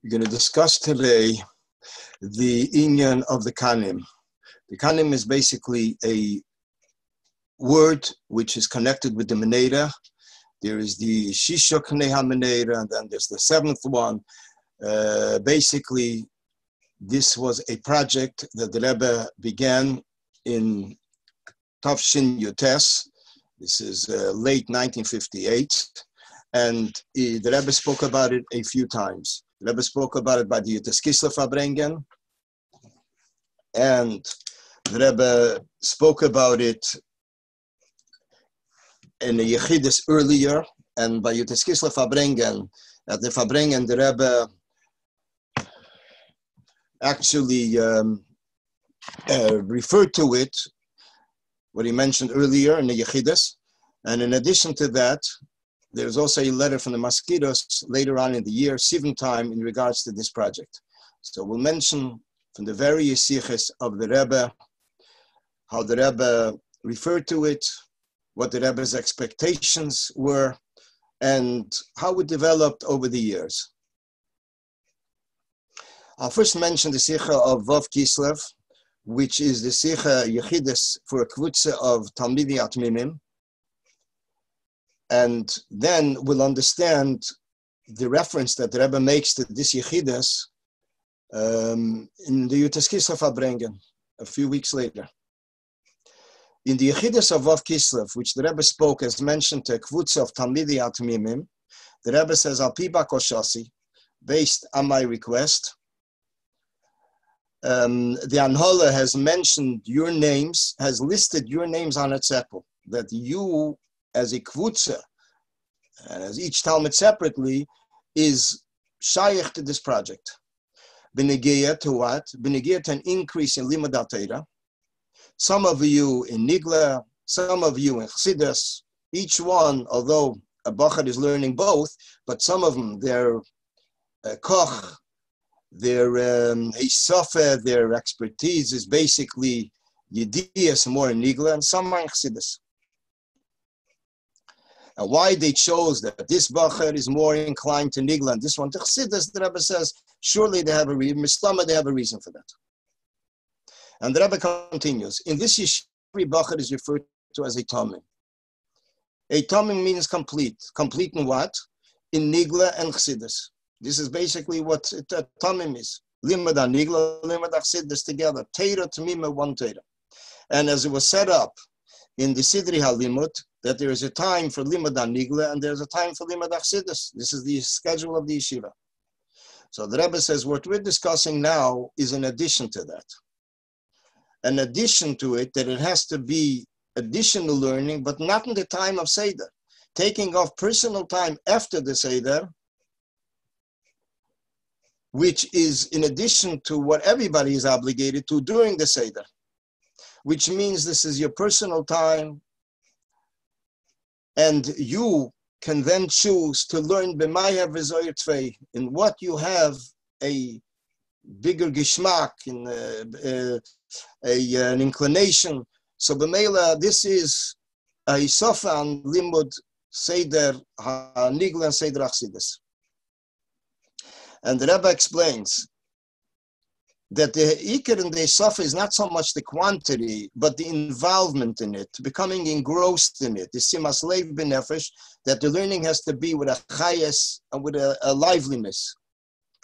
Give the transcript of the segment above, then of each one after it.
We're going to discuss today the inyan of the ''Kanim. The ''Kanim is basically a word which is connected with the Menera. There is the Shisha Knei HaMenera, and then there's the seventh one. Basically, this was a project that the Rebbe began in Tafshin Yotes. This is late 1958. And the Rebbe spoke about it a few times. The Rebbe spoke about it by the Yudeskisla Fabrengen. And the Rebbe spoke about it in the Yechidus earlier. And by Yudeskisla Fabrengen, at the Fabrengen, the Rebbe actually referred to it, what he mentioned earlier in the Yechidus. And in addition to that, there's also a letter from the Mosquitoes later on in the year, 7th time, in regards to this project. So we'll mention from the various siches of the Rebbe, how the Rebbe referred to it, what the Rebbe's expectations were, and how it developed over the years. I'll first mention the sicha of Vav Kislev, which is the sicha Yechidus for a kvutza of Talmidim. And then we'll understand the reference that the Rebbe makes to this Yechidus in the Yudeskislev Fabrengen a few weeks later. In the Yechidus of Vav Kislev, which the Rebbe spoke as mentioned to a kvutza of Talmidei Atmimim, the Rebbe says, Al pi bakoshasi, based on my request, the Anhola has mentioned your names, has listed your names on a tzepel, that you, as a kvutza, and as each Talmud separately, is shaykh to this project. B'negeya to what? B'negeya to an increase in limud al-Torah. Some of you in Nigla, some of you in Chassidus, each one, although a Bachar is learning both, but some of them, their koch, their hisafa, their expertise is basically Yediyas, more in Nigla, and some are in Chassidus. And why they chose that this Bachar is more inclined to Nigla and this one to Chassidus, the Rebbe says, surely they have a reason, they have a reason for that. And the Rebbe continues, in this yeshiva, every Bachar is referred to as a Tamim. A Tamim means complete. Complete in what? In Nigla and Chassidus. This is basically what Tamim is. Limud Nigla, Limud Chassidus together. Teira Tamima, one Teira. And as it was set up in the Sidri HaLimud, that there is a time for Limud Nigla and there's a time for Limud Chassidus. This is the schedule of the yeshiva. So the Rebbe says what we're discussing now is an addition to that. An addition to it, that it has to be additional learning, but not in the time of Seder. Taking off personal time after the Seder, which is in addition to what everybody is obligated to during the Seder, which means this is your personal time, and you can then choose to learn b'maya v'zoyer tvei, in what you have a bigger gishmak, in an inclination. So b'meila, this is a sofa on limud seder ha'nigla and seder achsidus. And the Rebbe explains that the ikar in the sofa is not so much the quantity, but the involvement in it, becoming engrossed in it. The simas leiv b'nefesh, that the learning has to be with a chayes and with a liveliness,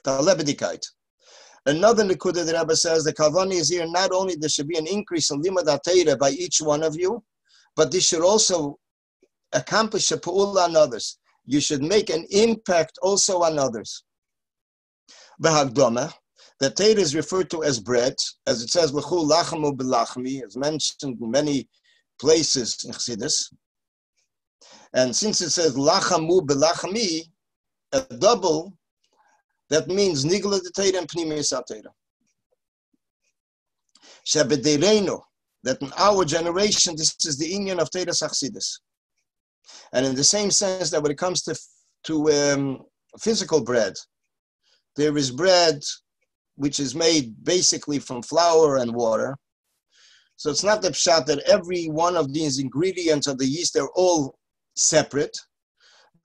talebedikait. Another nekuda the Rebbe says, the kavani is here, not only there should be an increase in limud HaTorah by each one of you, but this should also accomplish a pu'ula on others. You should make an impact also on others. B'hagdoma, the Torah is referred to as bread, as it says, l'chu lachamu b'lachmi, as mentioned in many places in Chassidus. And since it says lachamu b'lachmi, a double, that means nigla the Torah and pnimis ha-Torah. Shebedereinu, that in our generation, this is the inyan of Torah Chassidus. And in the same sense that when it comes to physical bread, there is bread which is made basically from flour and water. So it's not the pshat that every one of these ingredients of the yeast, they're all separate.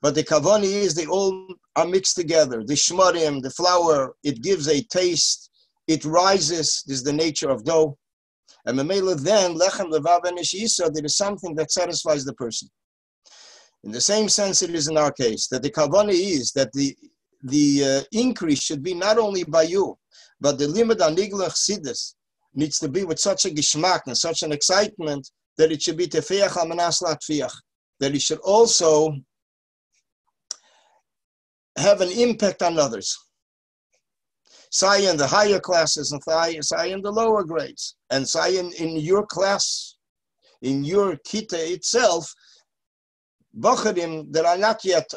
But the kavani is they all are mixed together. The shmarim, the flour, it gives a taste. It rises. This is the nature of dough. And memela then lechem levav and ishisa, there is something that satisfies the person. In the same sense, it is in our case that the kavani is that the increase should be not only by you, but the limud anigla chassidus needs to be with such a geschmack and such an excitement that it should be tefeach amanas latfiach, that it should also have an impact on others. Say in the higher classes and say in the lower grades, and say in your class, in your kita itself, bacharim that are not yet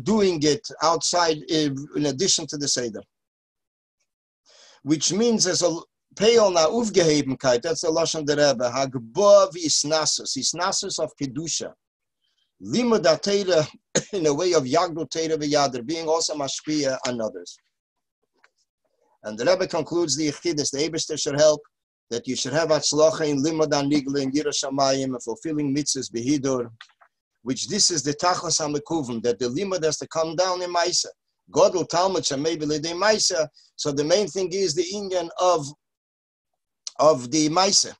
doing it outside in addition to the Seder. Which means there's a Peil na Aufgehebenkeit, that's the Lashon der Rebbe, Hagboa v'isnasus of Kedusha. Limud HaTeira in a way of Yagdu Teira v'Yader, being also mashpia on others. And the Rebbe concludes the Yechidus, the Eibishter should help, that you should have Atzlacha in Limud HaNigla in Yiras Shamayim, and fulfilling mitzvahs Behidur, which this is the Tachlis HaMekuvim, that the Limud has to come down in Maisa. God will Talmud Shamayim L'dei Maisa, so the main thing is the inyan of the Maisa.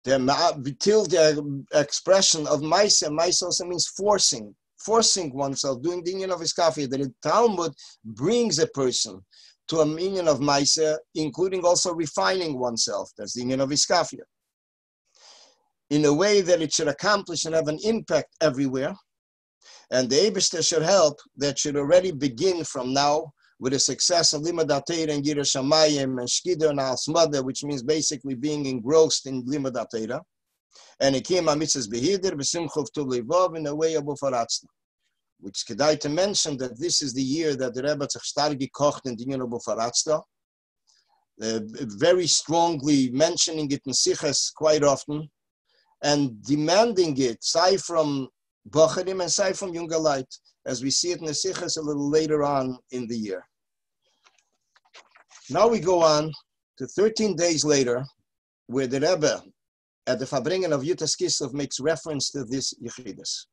Till the expression of Maisa, Maisa also means forcing oneself, doing the inyan of Iskafia, that the Talmud brings a person to a inyan of Maisa, including also refining oneself. That's the inyan of Iskafia. In a way that it should accomplish and have an impact everywhere. And the Eibishter should help, that should already begin from now with a success of Limud HaTeira and Yiras Shamayim and Shkida and Al-Smada, which means basically being engrossed in Limud HaTeira. And it came a mitzvahs behider, b'simcha v'tuv levav, in a way of Bufaratzna. Which kedai to mention that this is the year that the Rebbe sich stark gekocht in the Inyan of Bufaratzna, very strongly mentioning it in Siches quite often, and demanding it, say from Bacharim and say from Jungalite, as we see it in the Siches a little later on in the year. Now we go on to 13 days later, where the Rebbe, at the Fabringen of Yutas Kislev, makes reference to this Yechidus.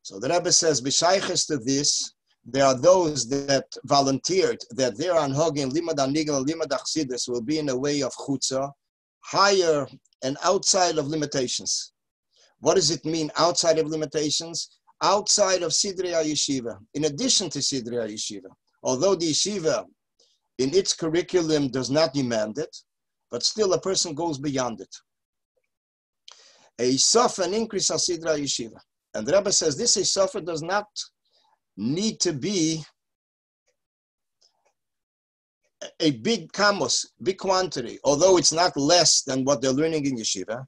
So the Rebbe says, B'shayches to this, there are those that volunteered that their anhogin, Limud HaNigla, Limud HaChassidus will be in a way of chutzah, higher and outside of limitations. What does it mean outside of limitations? Outside of Sidrei HaYeshiva, in addition to Sidrei HaYeshiva. Although the yeshiva in its curriculum does not demand it, but still a person goes beyond it. A sof, an increase of Sidrei HaYeshiva. And the Rebbe says this a sof does not need to be a big kamos, big quantity, although it's not less than what they're learning in yeshiva.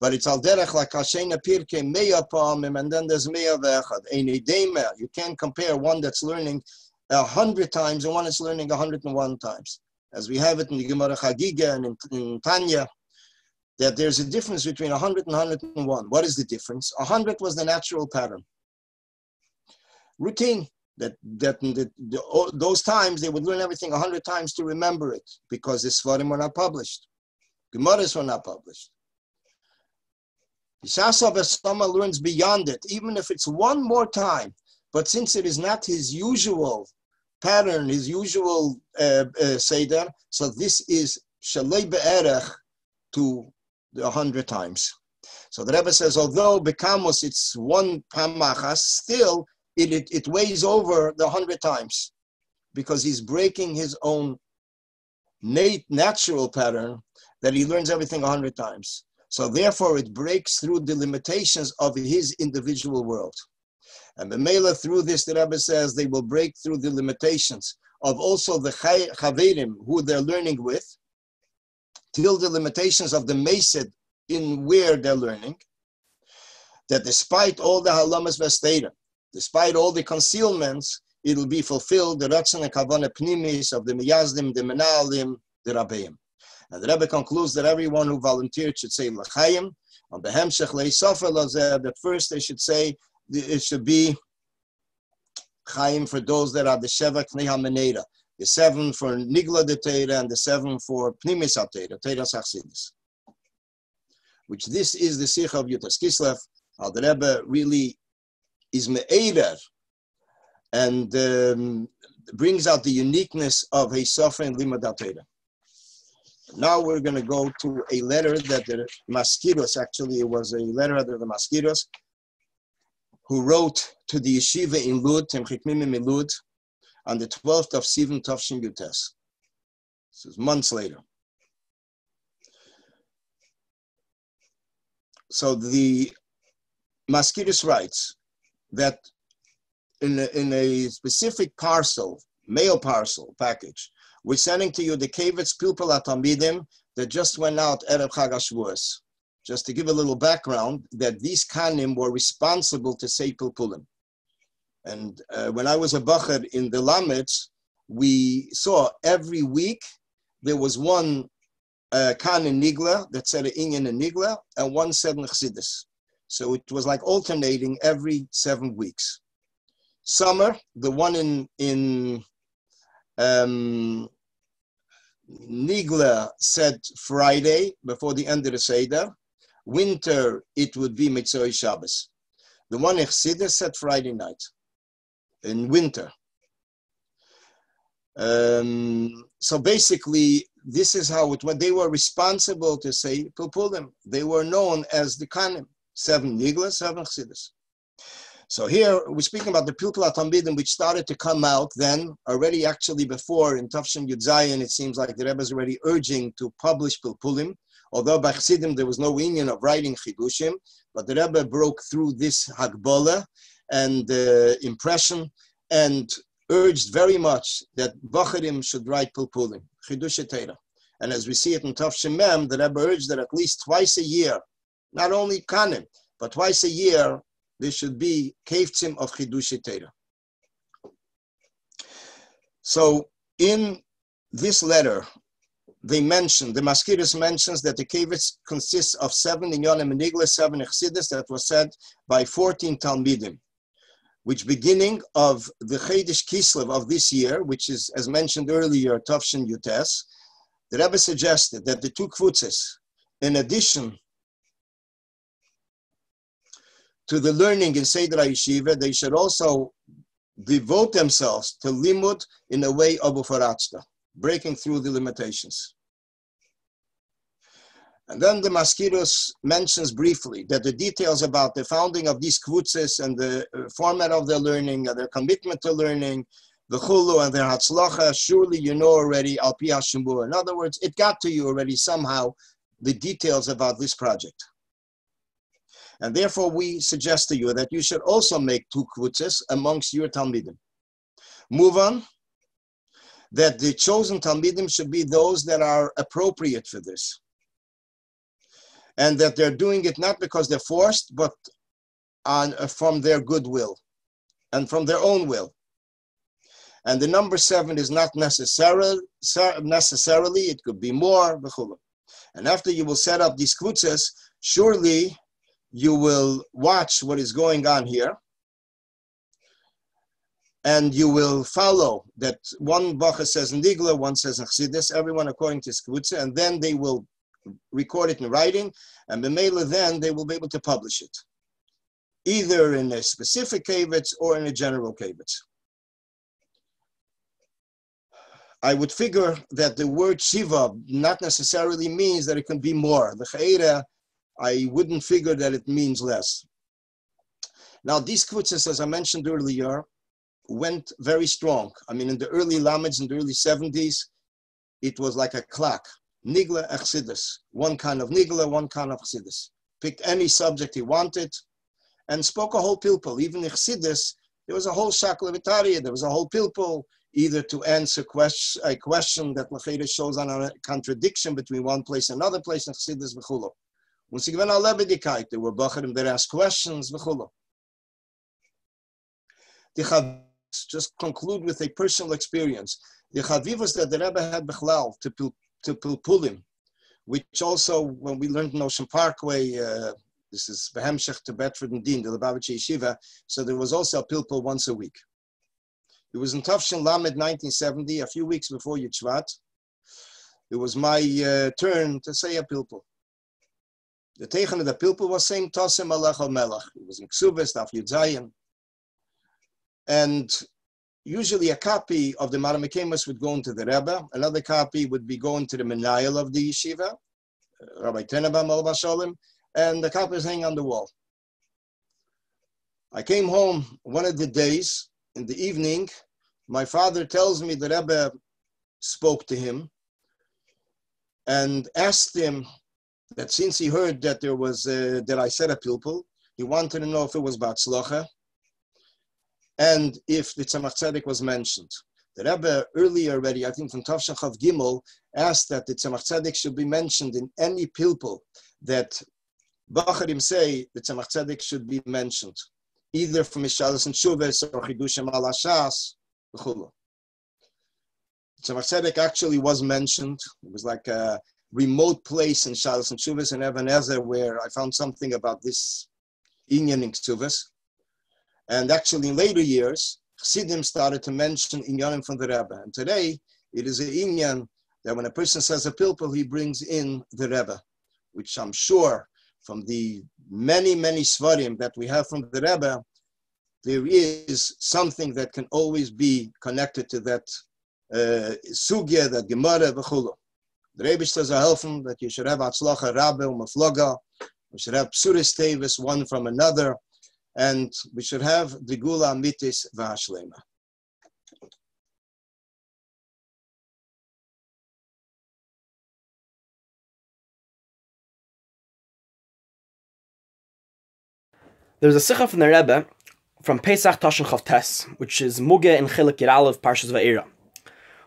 But it's al derech like Hashena Pirke Meya Pa'amim, and then there's Meya Ve'echad. Ein Eidema. You can't compare one that's learning 100 times and one that's learning 101 times. As we have it in the Gemara Chagiga and in Tanya, that there's a difference between 100 and 101. What is the difference? 100 was the natural pattern. Routine. Those times they would learn everything 100 times to remember it, because the Svarim were not published. Gemaras were not published. If someone learns beyond it, even if it's one more time, but since it is not his usual pattern, his usual Seder, so this is Shalei Be'erech to the 100 times. So the Rebbe says, although Bekamos it's one Pamachas, still it weighs over the 100 times, because he's breaking his own natural pattern that he learns everything 100 times. So therefore, it breaks through the limitations of his individual world. And the Mela, through this, the Rebbe says, they will break through the limitations of also the Chaverim, who they're learning with, till the limitations of the Mesed in where they're learning, that despite all the Halamas Vesteda, despite all the concealments, it will be fulfilled, the Ratzon and Kavanah Pnimis of the Miyazdim, the Menalim, the Rabbeim. And the Rebbe concludes that everyone who volunteered should say L'chaim. On the Hemshech Le'Sofer Lazeh, that first they should say it should be Chaim for those that are the Sheva Knei HaMeneda, the 7 for Nigla de Teira and the 7 for Pnimis HaTeira, Teira Sachsidis. Which this is the Sikha of Yutas Kislev. The Rebbe really is me'eder and brings out the uniqueness of a suffering limud al-Torah. Now we're going to go to a letter that the Maskiros, actually it was a letter of the Maskiros, who wrote to the yeshiva in Lud, Temchikmim in Lud, on the 12th of Sivan Tavshin Yutes. This is months later. So the Maskiros writes that in a specific parcel, mail parcel package, we're sending to you the Kavitz Pilpul HaTalmidim that just went out Erev Chag HaShavuos. Just to give a little background, that these Kanim were responsible to say Pilpulim. And when I was a Bacher in the Lametz, we saw every week there was one Kan in Nigla that said an Inyan in Nigla, and one said Nechsidis. So it was like alternating every 7 weeks. Summer, the one in Nigla said Friday before the end of the Seder. Winter, it would be Mitzvah Shabbos. The one in Chassidus said Friday night in winter. So basically, this is how it went. They were responsible to say Pilpulim. They were known as the Kanim, 7 Nigla, 7 Chassidus. So here we're speaking about the Pilpul HaTalmidim, which started to come out then, already actually before in Tavshin Yud Zayin. It seems like the Rebbe is already urging to publish Pilpulim, although by Chassidim there was no union of writing Chidushim, but the Rebbe broke through this Hagbola and impression and urged very much that Bacharim should write Pilpulim, Chidush Torah. And as we see it in Tavshin Mem, the Rebbe urged that at least twice a year, not only Kanim, but twice a year, there should be keftzim of Chidush Torah. So in this letter, they mentioned, the Maskiros mentions that the kefetz consists of 7 inyanim menigla, 7 chassidus, that was said by 14 talmidim, which beginning of the Chedesh Kislev of this year, which is, as mentioned earlier, Tavshin Yutes, the Rebbe suggested that the 2 kvutzes, in addition to the learning in Seder HaYeshiva, they should also devote themselves to limud in a way of ufaratzta, breaking through the limitations. And then the Maskiros mentions briefly that the details about the founding of these kvutzes and the format of their learning, and their commitment to learning, the chulu and their hatzlacha, surely you know already, al pi hashemur. In other words, it got to you already somehow, the details about this project. And therefore, we suggest to you that you should also make 2 kvutzes amongst your talmidim. Move on, that the chosen talmidim should be those that are appropriate for this. And that they're doing it not because they're forced, but from their goodwill and from their own will. And the number 7 is not necessarily, it could be more. And after you will set up these kvutzes, surely you will watch what is going on here, and you will follow that one bacha says in Nigla, one says in Chassidus, everyone according to his kvutzah, and then they will record it in writing, and b'meila then they will be able to publish it, either in a specific kavitz or in a general kavitz. I would figure that the word shiva not necessarily means that it can be more. The chayra, I wouldn't figure that it means less. Now, these kvutzes, as I mentioned earlier, went very strong. I mean, in the early Lameds, in the early 70s, it was like a clock. Nigla, Chassidus. One kind of Nigla, one kind of Chassidus. Picked any subject he wanted and spoke a whole pilpul. Even in Chassidus, there was a whole shaklavitaria, there was a whole pilpul, either to answer a question that Lacheda shows on a contradiction between one place and another place in Chassidus v'chulo. When sie gewinnen alle Lebedigkeit, there were Bacharim that asked questions, v'chulo. The Chavivos, just conclude with a personal experience. The Chavivos that the Rebbe had b'chlal to Pilpulim, which also, when we learned in Ocean Parkway, this is Behemshech to Bedford and Dean, the Lubavitcher Yeshiva, so there was also a Pilpul once a week. It was in Tavshin Lamed 1970, a few weeks before Yud Shvat. It was my turn to say a Pilpul. The Teichen of the Pilpul was saying Tosem Alech al Melech. It was in Ksubes, Daf Yud Zayin. And usually a copy of the Maramikemus would go into the Rebbe, another copy would be going to the Menayel of the yeshiva, Rabbi Tenenbaum Alav Shalom, and the copy is hanging on the wall. I came home one of the days in the evening. My father tells me the Rebbe spoke to him and asked him that since he heard that there was that I said a pilpul, he wanted to know if it was Batzlacha and if the Tzemach Tzedek was mentioned. The Rebbe earlier already, I think from Tavshan Chav Gimel, asked that the Tzemach Tzedek should be mentioned in any pilpul that Bacharim say the Tzemach Tzedek should be mentioned, either from Mishalas and Shuves or Chidushim al Hashas, v'chulu. Tzemach Tzedek actually was mentioned. It was like a remote place in Shalas and Shuves and Even Ezer where I found something about this Inyan in Ksuvas. And actually in later years, Chassidim started to mention Inyanim from the Rebbe. And today, it is an Inyan that when a person says a pilpul, he brings in the Rebbe, which I'm sure from the many, many svarim that we have from the Rebbe, there is something that can always be connected to that sugya, that gemara, v'chulu. The Rebbe says are helpful that you should have atzlacha rabbe umafloga, we should have psuris tevis one from another, and we should have the gula mitis v'hashlema. There's a sikha from the Rebbe from Pesach Tashin Chav Tes, which is Muge in Chilik Yir Aleph Parshas Va'era,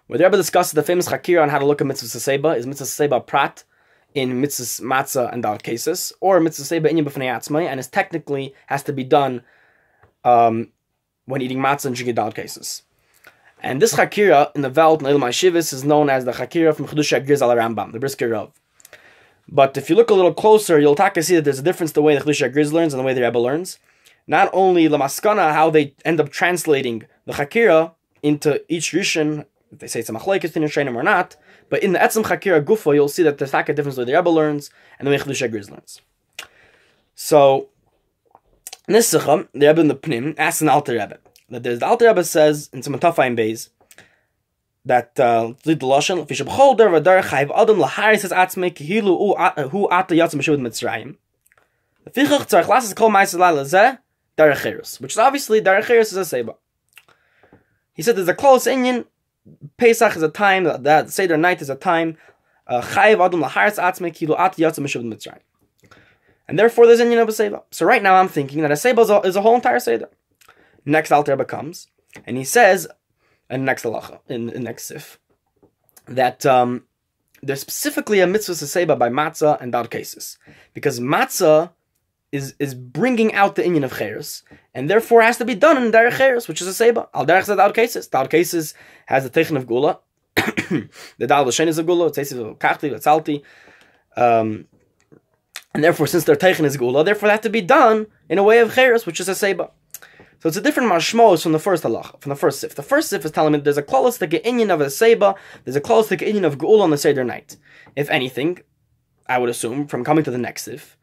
where the Rebbe discusses the famous Chakira on how to look at Mitzvah Seba. Is Mitzvah Seba Prat in Mitzvah Matzah and Dal cases, or Mitzvah Seba Inyan B'fnei Atzmai, and is technically has to be done when eating Matzah and drinking Dal cases. And this Chakira in the Velt in Ilmai Shivis is known as the Chakira from Chidusha Griz al Rambam, the Brisker Rav. But if you look a little closer, you'll see that there's a difference the way the Chidusha Griz learns and the way the Rebbe learns. Not only Lamaskana, how they end up translating the Chakira into each Rishon, if they say it's a Machlekes in Yishayim or not, but in the Etzem Chakira Gufa, you'll see that there's a difference the way the Rebbe learns and the way Chidusha Griz learns. So, in this Sikha, the Rebbe in the Pnim asks an Alter Rebbe, that the Alter Rebbe says in some Tafayim Beis, that the Lashon, Fisha B'chol Der V'Dar Chayv Adam L'Haris Es Atzmei Kihilu Hu Ata Yatzim Meshuvah Mitzrayim. The Fichach Tzarech Lasses Kol Ma'aseh Laila Zeh Derech Cherus, which is obviously Derech Cherus is a Seba. He said there's a close Inyan. Pesach is a time, that Seder night is a time. Chayv Adam L'Haris Atzmei Kihilu Ata Yatzim Meshuvah Mitzrayim. And therefore there's Inyan of a Seba. So right now I'm thinking that a Seba is a whole entire Seder. Next Alter Rebbe comes, and he says, and next halacha, in next sif, that there's specifically a mitzvah seba by matzah and dal cases, because matzah is bringing out the inyan of cheres, and therefore has to be done in derech cheres, which is a seba. Al derech dal cases. Dal cases has the techen of gula, the dal l'shen is a gula, it's of kachli, it's salty, and therefore since their techen is gula, therefore they have to be done in a way of cheres, which is a seba. So it's a different mashmos from the first halacha, from the first sif. The first sif is telling me there's a close to inyan of a seba, there's a close to inyan of geula on the seder night. If anything, I would assume from coming to the next sif,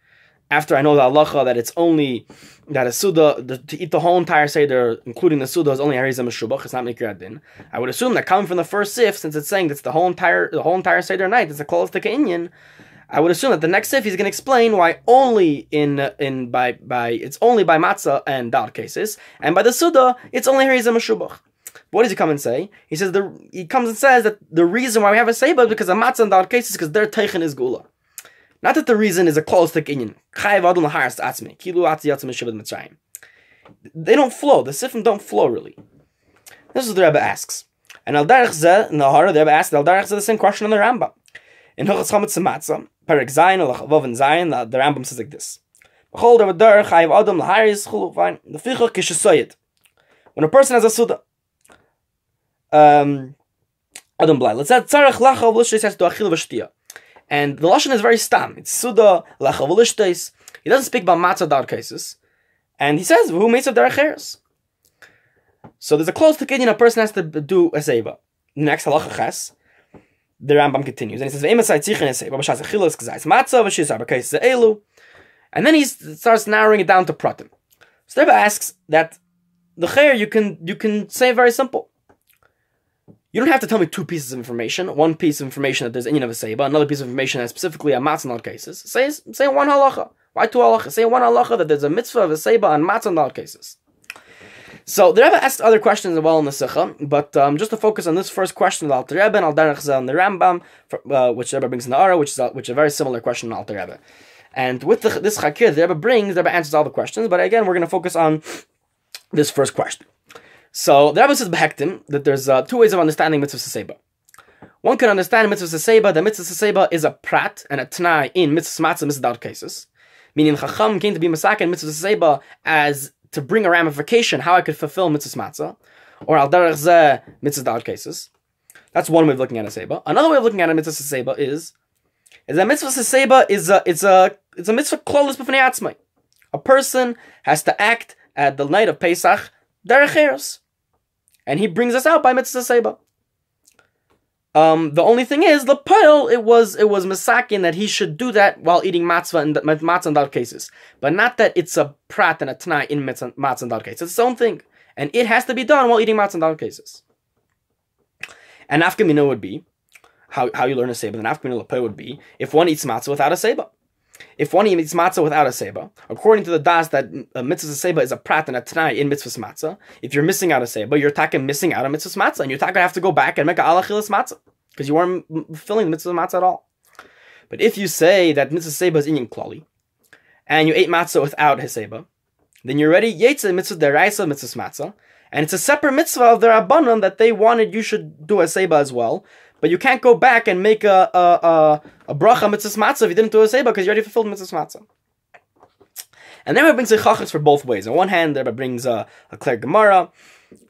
after I know the halacha that it's only that a suda to eat the whole entire seder, including the suda, is only harizah meshubach, it's not mikra adin. I would assume that coming from the first sif, since it's saying that's the whole entire seder night, it's a close to inyan. I would assume that the next sif he's going to explain why only it's only by matzah and dal cases, and by the suda it's only harizah meshubach. What does he come and say? He says he comes and says that the reason why we have a seba is because of matzah and dal cases, because their teichen is gula. Not that the reason is a close to inyan. Chayv adon laharas atzmi kilu atzi yatzim meshuvah mitzrayim. They don't flow. The sifim don't flow really. This is what the Rebbe asks, and al derech zeh nahara the Rebbe asks al derech zeh the same question on the Rambam in Hilchos Chametz Matzah. Perek Zayin or Lachavav and Zayin, the Rambam says like this: B'chol der v'der chayiv adam laharis chulu. Fine. The fichach kishasoyed. When a person has a suda, adam blay. Let's say tzarech lachav l'shteis has to achil v'shtia, and the lashon is very stam. It's suda lachav l'shteis. He doesn't speak about matzah dar cases, and he says who makes of derech eres. So there's a close to kinyan a person has to do a seba. Next halacha ches. The Rambam continues, and he says, and then he starts narrowing it down to pratim. So the Rebbe asks that the chair you can say very simple. You don't have to tell me two pieces of information. One piece of information that there's inyan of a seiba, another piece of information that's specifically on matzah in all cases. Say one halacha. Why two halacha? Say one halacha that there's a mitzvah of a seiba on matzah in all cases. So the Rebbe asked other questions as well in the Sikha, but just to focus on this first question of the Alter Rebbe and Al Derech Zeh and the Rambam, which the Rebbe brings in the Ara, which is a very similar question in Alter Rebbe. And with this Chakir, the Rebbe answers all the questions, but again, we're going to focus on this first question. So the Rebbe says Behektim that there's two ways of understanding mitzvah seiba. One can understand mitzvah seiba, that mitzvah seiba is a prat and a t'nai in mitzvah matzah, mitzvah cases. Meaning Chacham came to be masak and mitzvah seiba as to bring a ramification, how I could fulfill mitzvah matzah, or al derech zeh mitzvah cases. That's one way of looking at a seiba. Another way of looking at a mitzvah seiba is that mitzvah seiba is a mitzvah klolos b'fnei atzmai. A person has to act at the night of Pesach derech eros, and he brings us out by mitzvah seiba. The only thing is, l'poil, it was masakin that he should do that while eating matzah and dal cases, but not that it's a prat and a t'nai in matzah and dal cases. It's its own thing, and it has to be done while eating matzah and dal cases. And nafkamina would be how you learn a seiba. The nafkamina l'poil would be if one eats matzah without a seiba. If one eats matzah without a seiba, according to the das that mitzvah seiba is a prat and a t'nai in mitzvah matzah, if you're missing out a seiba, you're talking missing out a mitzvah matzah, and you're talking have to go back and make a alachilas matzah because you weren't fulfilling the mitzvah matzah at all. But if you say that mitzvah seiba is inyan klali, and you ate matzah without his seiba, then you're already yetze mitzvah deraisa mitzvah matzah, and it's a separate mitzvah of the rabbanon that they wanted you should do a seiba as well. But you can't go back and make a bracha mitzvah matzah if you didn't do a seiba because you already fulfilled mitzvah matzah. And then it brings a chachas for both ways. On one hand, there brings a clear Gemara,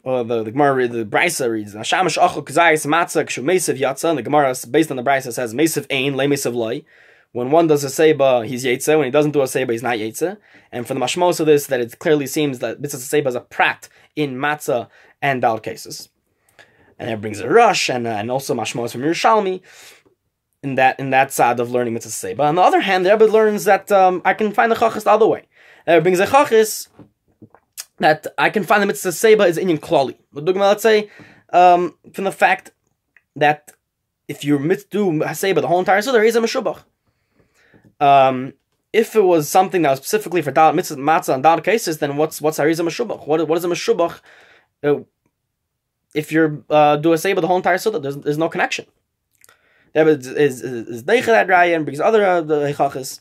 or the Gemara, the Brisa reads, Hashamash achol k'zayis matzah k'shu meisiv yatza, and the Gemara, based on the Brisa, says, meisiv ein, le meisiv loy. When one does a seiba, he's yetze. When he doesn't do a seiba, he's not yetze. And for the mashmos of this, that it clearly seems that mitzvah seiba is a prat in matzah and dal cases. And it brings a rush, and also mashmos from Yerushalmi in that side of learning mitzvah seiba. On the other hand, the Rebbe learns that I can find the chachas the other way. It brings a chachas that I can find the mitzvah seiba is inyan klali. Let's say from the fact that if you do seiba the whole entire suda, he's a meshubach. If it was something that was specifically for mitzvah matzah and dal cases, then what's harizah meshubach? What is a meshubach? If you're do a seiba the whole entire suda, there's no connection. There is deicha that raya and brings other chachas.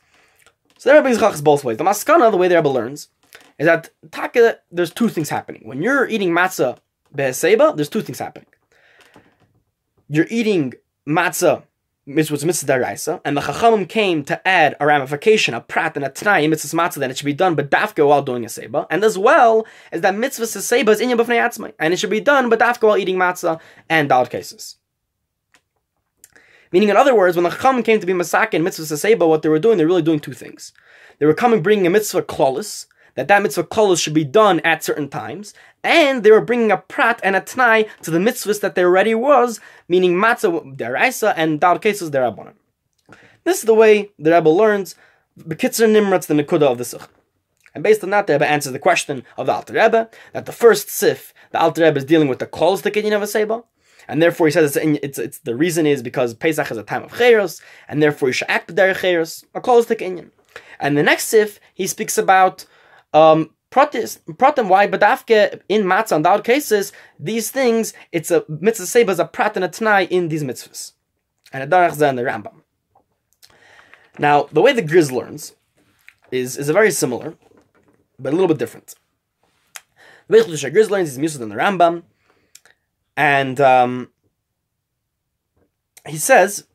So there brings chachas both ways. The maskana, the way the Rebbe learns, is that there's two things happening. When you're eating matzah be'seiba, there's two things happening. You're eating matzah, which was mitzvah deraisa, and the chachamim came to add a ramification, a prat and a t'nai in mitzvah matzah, that it should be done b'dafka while doing a seiba, and as well as that mitzvah seiba is inyan b'fnei atzmai, and it should be done b'dafka while eating matzah and dal cases. Meaning, in other words, when the chachamim came to be masak and mitzvah seiba, what they were really doing two things. They were bringing a mitzvah klolis, that mitzvah klolis should be done at certain times, and they were bringing a prat and a t'nai to the mitzvahs that there already was, meaning matzah deraisa and dal cases derabanan. This is the way the Rebbe learns b'kitzer nimratz the nekuda of the sikh. And based on that, the Rebbe answers the question of the Alter Rebbe, that the first sif, the Alter Rebbe is dealing with the klolis the kinyan of a seiba, and therefore he says it's the reason is because Pesach is a time of chayros, and therefore you should act b'derech chayros, a klolis the kinyan. And the next sif, he speaks about pratim, why badafke in matzah and dal cases, these things, it's a mitzvah seiba is a prat and a t'nai in these mitzvahs. And a darach zeh and the Rambam. Now, the way the Griz learns is very similar, but a little bit different. The way the Griz learns is musad than the Rambam, and he says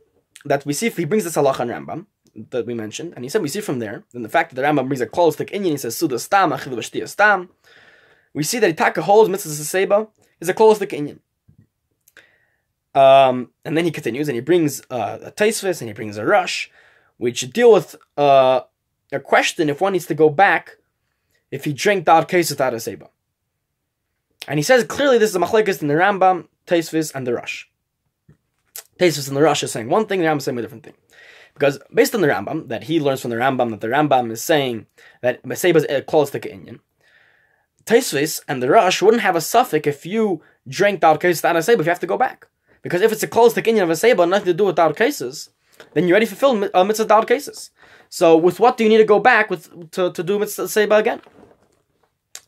that he brings this halacha in Rambam that we mentioned, and he said we see from there, then the fact that the Rambam brings a close to inyan, he says suda stam, achilu v'shtiya stam. We see that Itaka holds mitzvah seiba is a close to inyan. And then he continues and he brings a taisvis and he brings a rush, which deal with a question if one needs to go back if he drank dal case without a seiba. And he says clearly this is a machlekes in the Rambam, taisvis, and the rush. Taisvis and the rush is saying one thing, the Rambam is saying a different thing. Because based on the Rambam, that he learns from the Rambam, that the Rambam is saying that Seiba is close to Ka'inyan. Taisvis and the Rush wouldn't have a suffix if you drank the cases without a seba, if you have to go back. Because if it's a closed inyan of a seba, nothing to do with cases, then you already fulfilled mitzvah cases. So with what do you need to go back to do mitzvah seba again?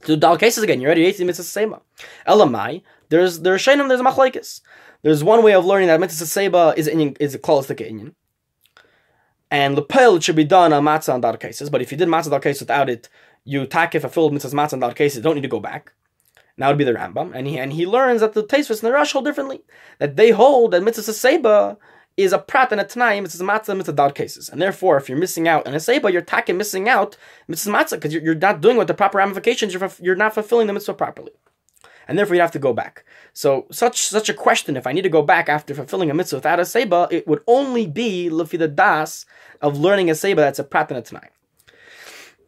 To do cases again, you already ate the mitzvah seba. Elamai, there's shaynim, there's machlekes. There's one way of learning that mitzvah seba is a closed inyan. And lepel, it should be done on matzah and dar cases. But if you did matzah dar cases without it, you takif fulfilled mitzvahs matzah and dar cases, don't need to go back. Now it would be the Rambam, and he learns that the Taisvis and the Rosh hold differently. That they hold that mitzvah seba is a prat and a tanaim, mitzvah matzah, mitzvah dar cases, and therefore, if you're missing out on a seba, you're taking missing out mitzvah matzah because you're not doing what the proper ramifications. You're not fulfilling the mitzvah properly, and therefore you have to go back. So such a question, if I need to go back after fulfilling a mitzvah without a seba, it would only be lefi the das of learning a seba that's a prat and a tanaim.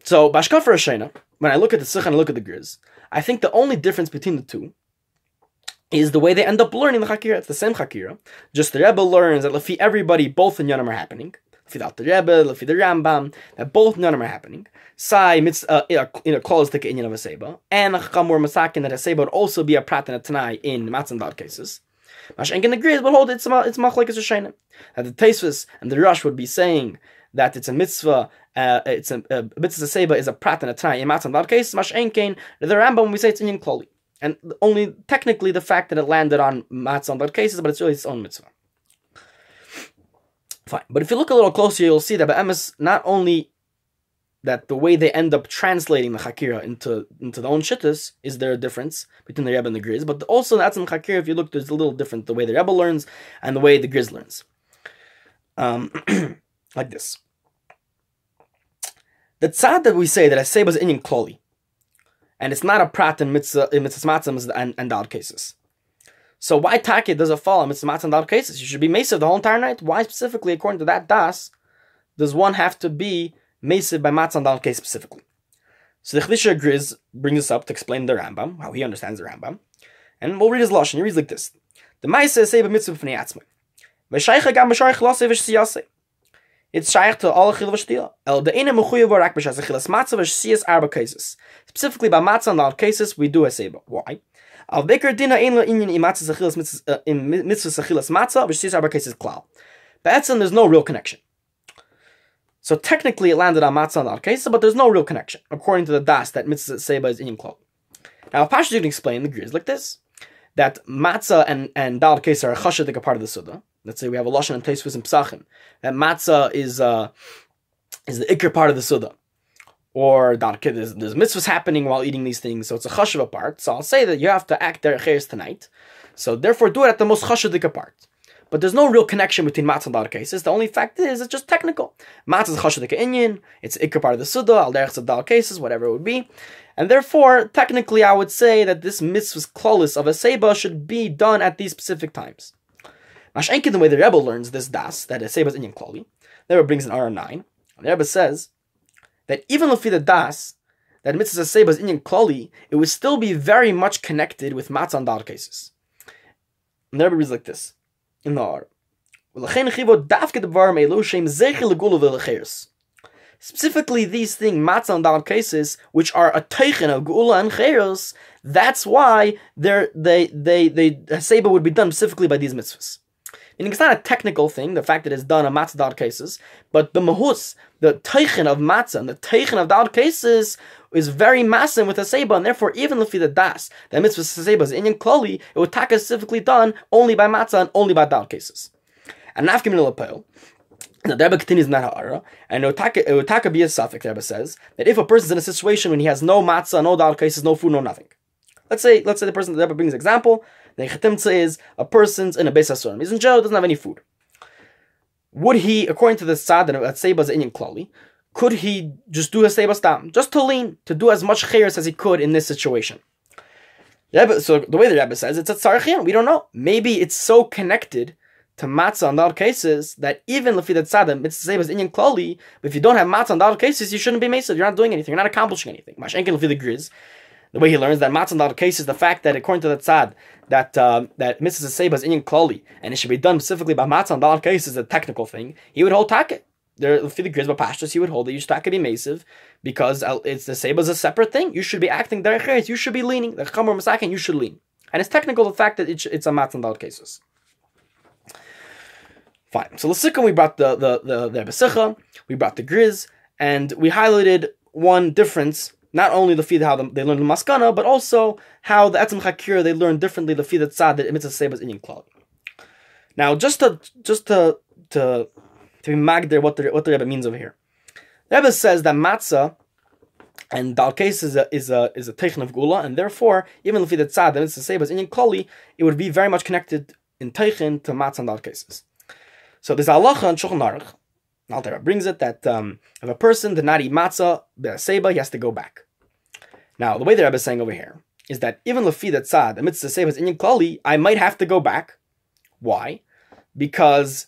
So bashka for Shayna, when I look at the Sikha and I look at the Griz, I think the only difference between the two is the way they end up learning the Chakira. It's the same Chakira. Just the Rebbe learns that lefi everybody, both in Yonim are happening. Lefi the Rebbe, lefi the Rambam, that both Yonim are happening. Sai in a closed ticket inyan of a Seba. And a Chamor Masakin that a Seba would also be a Prat and a Tanai in Matzah and Dal cases. Mashenk in the Griz would hold it's Machlekes Shayna. That the Taisvis and the Rush would be saying that it's a mitzvah, mitzvah seba is a prat and a tanai in matzah and dal case. Mashenkein the Rambam when we say it's inyan kloli, and only technically the fact that it landed on matzah and dal cases, but it's really its own mitzvah. Fine, but if you look a little closer, you'll see that be'emes not only that the way they end up translating the Chakira into the own shittas is there a difference between the Rebbe and the Griz, but also that's in Chakira. If you look, there's a little different the way the Rebbe learns and the way the Griz learns. Like this. The tzad that we say that a seba is inyan kloli, and it's not a prat in mitzvah matzah and dal cases. So why takit does it fall on mitzvah matzah and dal cases? You should be mesiv the whole entire night. Why specifically, according to that das, does one have to be mesiv by matzah and dal case specifically? So the Chlisha Griz brings us up to explain the Rambam, how he understands the Rambam, and we'll read his lashon. He reads like this: the ma'aseh seba mitzvah b'nei atzmai, v'shaycha gam b'sharich losei v'shiyasei. It's shaykh to all chil v'shtiya. El de'ena mechuyev rak b'shas chilas matzah v'shiyas arba cases. Specifically by matzah and all cases, we do a seba. Why? Al deker dina ein lo inyan imatzah zachilas in mitzvah zachilas matzah v'shiyas arba cases klal. Be'etzem, there's no real connection. So technically, it landed on matzah and all cases, but there's no real connection according to the das that mitzvah seba is inyan klal. Now, Pashas you can explain the Griz like this: that matzah and dal cases are a chashadik part of the suda. Let's say we have a lashon and taisvis and psachim. That matzah is the ikr part of the suda, or there's mitzvahs happening while eating these things, so it's a chashuva part. So I'll say that you have to act derech cheres tonight. So therefore, do it at the most chashuvik part. But there's no real connection between matzah and dar cases. The only fact is it's just technical. Matzah is chashuvik inyan. It's ikr part of the suda. Al derech dal cases, whatever it would be. And therefore, technically, I would say that this mitzvah's klolis of a seba should be done at these specific times. Mashenkin, the way the Rebbe learns this das, that a seba is inyan kloli, the Rebbe brings in Aron 9. The Rebbe says that even if the das, that mitzvah seba is inyan kloli, it would still be very much connected with matzah and dal cases. And the Rebbe reads like this in the Aron. Specifically, these things, matzah and dal cases, which are a teichen of geula and cheros, that's why the seba would be done specifically by these mitzvahs. Meaning it's not a technical thing, the fact that it's done on matzah dal cases, but the mahus, the teichen of matzah and the teichen of dal cases is very massive with a seba, and therefore even if the das, the mitzvah seba is inyan kloli, it would taka specifically done only by matzah and only by dal cases. And nafkim in lapel. The Rebbe continues in that ha'ara, and it would taka be a suffix. The Rebbe says that if a person's in a situation when he has no matzah, no dal cases, no food, no nothing. Let's say the person, the Rebbe brings an example. The chetimtza is a person's in a beis hasurim. He's in jail, doesn't have any food. Would he, according to the tzad that seba is inyan klali, could he just do a seba stam, just to lean, to do as much chayers as he could in this situation? So the way the Rebbe says, it's a tzarchian. We don't know. Maybe it's so connected to matzah and dal cases that even lefi the tzad mitzvah seba is inyan klali, but if you don't have matzah and dal cases, you shouldn't be mesiv. You're not doing anything. You're not accomplishing anything. Mashenkin lefi the Griz. The way he learns that matzah and dal cases, the fact that according to the tzad that mitzvah seba is inyan klali and it should be done specifically by matzah and dal cases, is a technical thing. He would hold taket. there for the Grizba Pashtus, he would hold that you should be massive because it's the Seba is a separate thing. You should be acting derech eretz. You should be leaning. The Chamor Masakin, you should lean. And it's technical the fact that it's a matzah in all cases. Fine. So l'sikkum, we brought the Besicha, we brought the Griz, and we highlighted one difference. Not only the feed how they learned the maskana, but also how the etzem chakira they learn differently the feed that tzad that mitzvah sebas in klal. Now, just to be magder what the Rebbe means over here. The Rebbe says that matzah and dalkes is a teichen of gula, and therefore even if it's tzad that mitzvah sebas in klali, it would be very much connected in teichen to matzah and dalkes. So there's halacha and Shulchan Aruch. Alter brings it that if a person did not eat matzah, seba, he has to go back. Now, the way the Rebbe is saying over here is that even lefi that tzad, the mitzvah seba is inyan klali, I might have to go back. Why? Because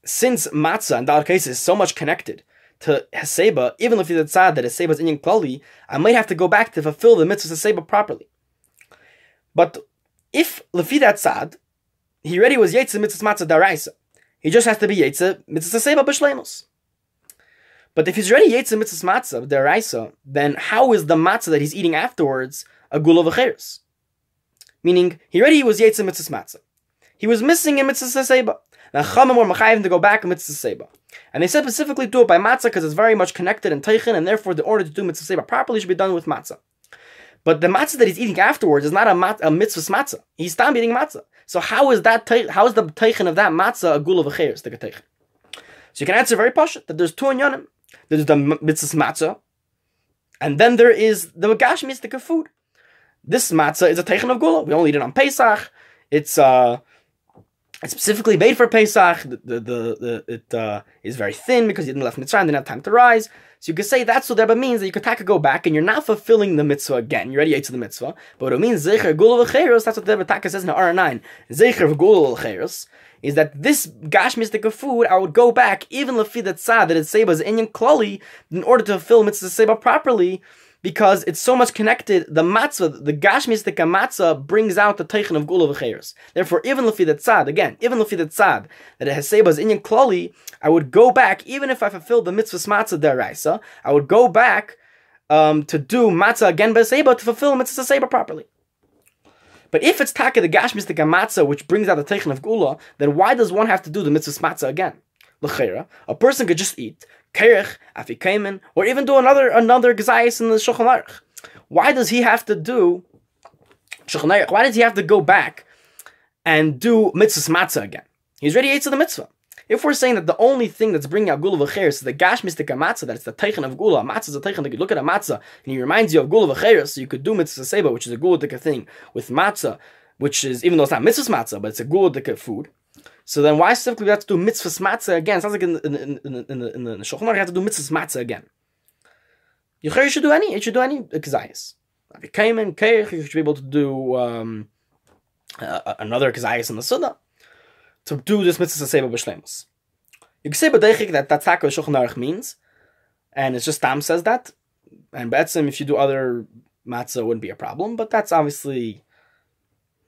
since matzah and dalkes is so much connected to seba, even lefi that tzad that is seba is inyan klali, I might have to go back to fulfill the mitzvah seba properly. But if lefi that tzad, he already was yetzer mitzvah matzah daraisa. He just has to be Yetzer Mitzvah Seba B'Shleimus. But if he's already Yetzer Mitzvah Matzah Deraisa, then how is the matzah that he's eating afterwards a Gula V'Cheres? Meaning, he already was Yetzer Mitzvah Matzah. He was missing in Mitzvah Seba. Now Chamim were Machayim to go back in Mitzvah Seba. And they said specifically do it by matzah because it's very much connected in Teichen, and therefore the order to do Mitzvah Seba properly should be done with matzah. But the matzah that he's eating afterwards is not a mitzvah matzah. He's still eating matzah. So how is the teichen of that matzah a gula v'cheres the teichen? So you can answer very pashut that there's two inyanim. There's the mitzvah matzah, and then there is the gashmistic food. This matzah is a teichen of gula. We only eat it on Pesach. It's specifically made for Pesach. It is very thin because you didn't left Mitzrayim, didn't have time to rise. So you could say that's what that means, that you could go back and you're not fulfilling the mitzvah again. You already ate to the mitzvah. But what it means, Zecher Gula V'Cheros, that's what the Rebbe says in R9. Zecher Gula V'Cheros is that this gash mystic of food, I would go back, even lefi that tzad, that it's seba is inyan klali, in order to fulfill mitzvah seba properly, because it's so much connected. The matzah, the gash mystic matzah, brings out the teichen of gula v'cheres. Therefore, even lefi that tzad, again, even lefi that tzad, that it has seba is inyan klali, I would go back, even if I fulfilled the mitzvah matzah deraisa, I would go back to do matzah again by seba to fulfill mitzvah seba properly. But if it's taka the gash mystic matzah, which brings out the teichen of gula, then why does one have to do the mitzvah matzah again? L'cheira, a person could just eat kerech, h'kenen, or even do another gezayis in the Shulchan Aruch. Why does he have to do Shulchan Aruch? Why does he have to go back and do mitzvah matzah again? He's already ate to the mitzvah. If we're saying that the only thing that's bringing out gula v'cheres is the gash mystic matzah, that it's the teichen of gula, matzah is a teichen. You look at a matzah and he reminds you of gula v'cheres, so you could do mitzvah seba, which is a gula thing, with matzah, which is, even though it's not mitzvah matzah, but it's a gula food. So then why specifically we have to do mitzvah matzah again? It sounds like in the Shulchan Aruch you have to do mitzvah matzah again. You should do any kazayas. If you came in keich, you should be able to do another kazayas in the sunnah to do this mitzvah seba b'shleimus. You can say b'deichik that that's what Shulchan Aruch means, and it's just Tam says that, and be'etzim if you do other matzah it wouldn't be a problem, but that's obviously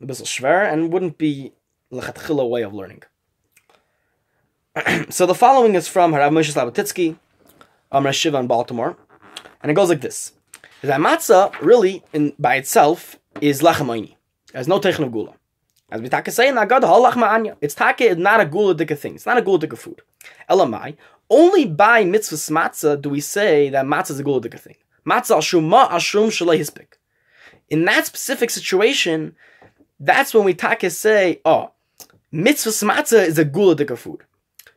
a bit shver and wouldn't be l'chatchila way of learning. So the following is from Harav Moshe Slabotitsky, Amar Shiva in Baltimore, and it goes like this: that matzah really, by itself, is lechem oini. There's no teichen of gula. As we take say in Agad, halach ma'anya. It's take not a gula dika thing. It's not a gula dika food. Elamai. Only by mitzvah matzah do we say that matzah is a gula dika thing. Matzah al shuma ashum shalei hispik. In that specific situation, that's when we take say, oh, mitzvah matzah is a gula dika food.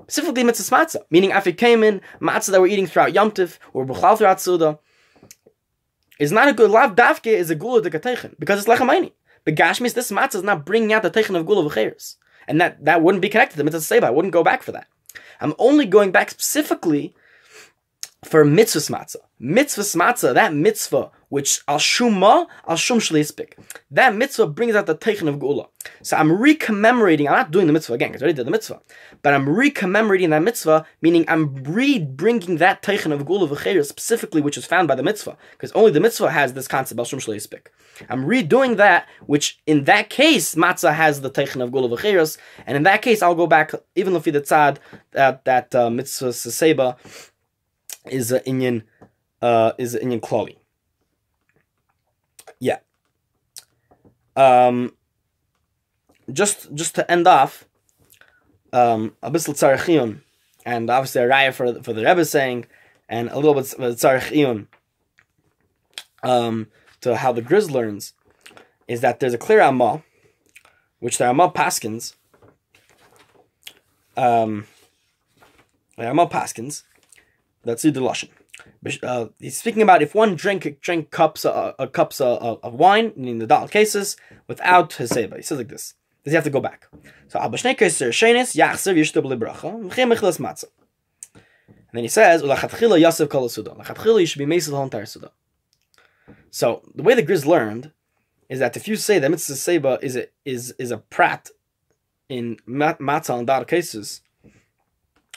Specifically mitzvah matzah, meaning after came in matzah that we're eating throughout Yom Tiv or b'chlal throughout Suda, is not a good lav davke is a gula dika teichen because it's lechem oini. But Gashmis, this matzah is not bringing out the teichen of gula v'cheres. And that wouldn't be connected to mitzvah seba. I wouldn't go back for that. I'm only going back specifically for mitzvah matzah. Mitzvah matzah, that mitzvah which al shum shlispik. That mitzvah brings out the teichen of geula. So I'm recommemorating. I'm not doing the mitzvah again because I already did the mitzvah, but I'm recommemorating that mitzvah, meaning I'm bringing that teichen of geula v'cheres specifically, which is found by the mitzvah, because only the mitzvah has this concept al shum shlispik. I'm redoing that, which in that case matzah has the teichen of geula v'cheres, and in that case I'll go back even if the tzad that mitzvah seseba is an inyan klali. Yeah. Just to end off, a bisl tzarech, and obviously a raya for the Rebbe saying, and a little bit tzarech to how the Griz learns, is that there's a clear Amma, which the Amma paskins. That's the lashon. He's speaking about if one drink cups of wine, meaning the dal cases, without heseba. He says like this. Does he have to go back? So and then he says, you should be maced the whole entire suda. So the way the Griz learned is that if you say that mitzvah seba is a prat in matzah and dal cases,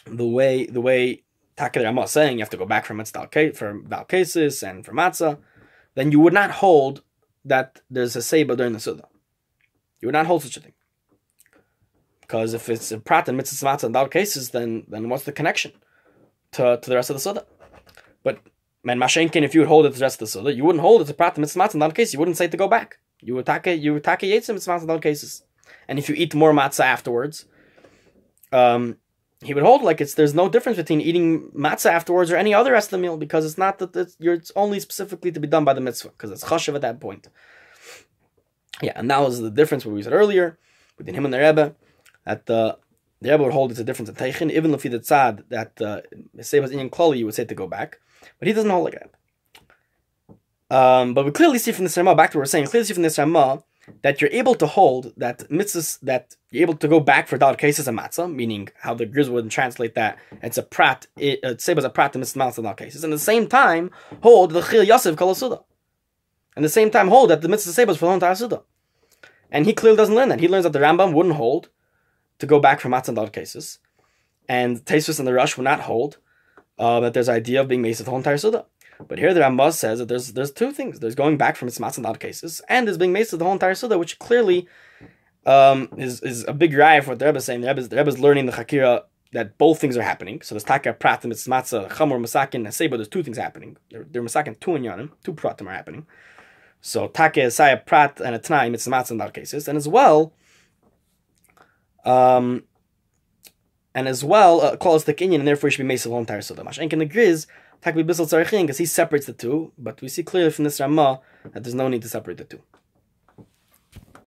the way Takeder Amma saying you have to go back for dal cases and for matzah, then you would not hold that there's a seba during the suda. You would not hold such a thing. Because if it's a prat and mitzvah matzah and dal cases, then what's the connection to the rest of the suda? But man, mashenkin, if you would hold it to the rest of the suda, you wouldn't hold it to prat and mitzvah matzah and dal cases. You wouldn't say to go back. You would take yetzim mitzvah matzah and dal cases. And if you eat more matzah afterwards, he would hold like there's no difference between eating matzah afterwards or any other rest of the meal, because it's not that it's only specifically to be done by the mitzvah, because it's chashav at that point. Yeah, and that was the difference what we said earlier between him and the Rebbe, that the Rebbe would hold it's a difference in teichin, even if he the tzad that say was inyan klali, you would say to go back, but he doesn't hold like that. But we clearly see from this Ramah, back to what we were saying, clearly see from this Ramah that you're able to hold that mitzvahs, that you're able to go back for dal cases and matzah, meaning how the Griz would translate that it's a prat, seba is a prat to mitzvah matzah and dal cases, and at the same time hold the chil yosef kol suda, and at the same time hold that the mitzvah seba is for the whole entire suda. And he clearly doesn't learn that. He learns that the Rambam wouldn't hold to go back for matzah and dal cases, and Tosfos and the Rush would not hold that there's an idea of being maced the whole entire suda. But here the Rambam says that there's two things. There's going back from its matzah and dal cases, and there's being maced the whole entire suda, which clearly is a big raya for what the Rebbe is saying. The Rebbe is learning the Chakira that both things are happening. So there's taka prat and its matzah, chamor, masakin, and seba. There's two things happening. They're masakin, two inyanim, two pratim are happening. So taka, saya, prat, and a tnai, it's matzah and dal cases, and as well, call us the kinyan, and therefore you should be maced the whole entire suda. Mashenk in the Griz, taka be bisel tzarichin, because he separates the two, but we see clearly from this Ramah that there's no need to separate the two.